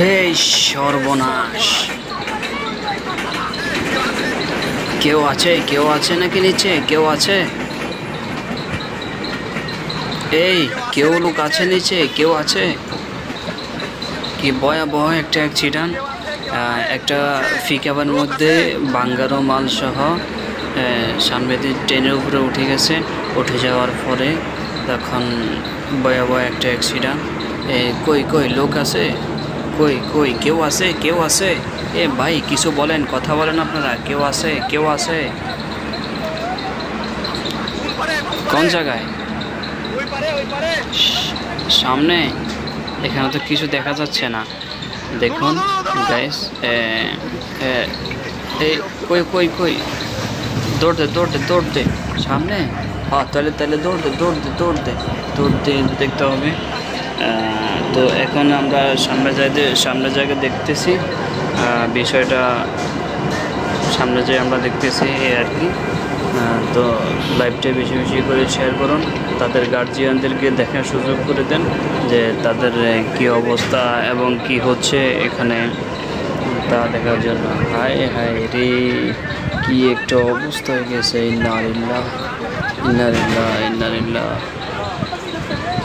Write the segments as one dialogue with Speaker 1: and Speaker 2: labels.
Speaker 1: এই সর্বনাশ! কেউ আছে? কেউ আছে নাকি নিচে? কেউ আছে? এই কেউ লোক আছে নিচে? কেউ আছে? কি ভয়াবহ একটা অ্যাক্সিডেন্ট! একটা পিকআপের মধ্যে বাঙ্গারো মাল সহ সামনে দিয়ে ট্রেনের উপরে উঠে গেছে। উঠে যাওয়ার পরে তখন ভয়াবহ একটা অ্যাক্সিডেন্ট। কই কই লোক আছে? কই কই কেউ আছে? কেউ আছে? এ ভাই কিছু বলেন, কথা বলেন আপনারা। কেউ আছে? কেউ আছে? কোন জায়গায়? সামনে? এখানে তো কিছু দেখা যাচ্ছে না। দেখুন গাইস, এই কই কই কই দৌড় দে দৌড় দে দৌড় দে সামনে। হ্যাঁ, তাহলে তাহলে দৌড় দে দৌড় দে দৌড় দে দৌড় দে দেখতে হবে। তো এখন আমরা সামনে জায়গায় দেখতেছি বিষয়টা। সামনে যে আমরা দেখতেছি এই আর কি। তো লাইভটা বেশি বেশি করে শেয়ার করুন, তাদের গার্জিয়ানদেরকে দেখার সুযোগ করে দেন যে তাদের কি অবস্থা এবং কি হচ্ছে এখানে তা দেখার জন্য। হায় হায় রে, কি একটা অবস্থা হয়ে গেছে! ইন্না লিল্লাহ ইন্না লিল্লাহ ইন্না লিল্লাহ।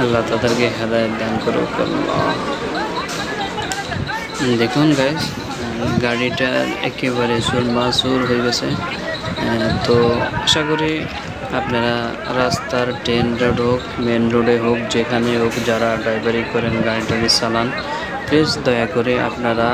Speaker 1: আল্লাহ তাদেরকে হেদায়েত দান করুক আল্লাহ। দেখুন গাইস, গাড়িটা একেবারে চুরমাচুর হয়ে গেছে। তো আশা করি আপনারা রাস্তার ট্রেন রোড হোক, মেন রোডে হোক, যেখানে হোক, যারা ড্রাইভারি করেন, গাড়িটাকে চালান, প্লিজ দয়া করে আপনারা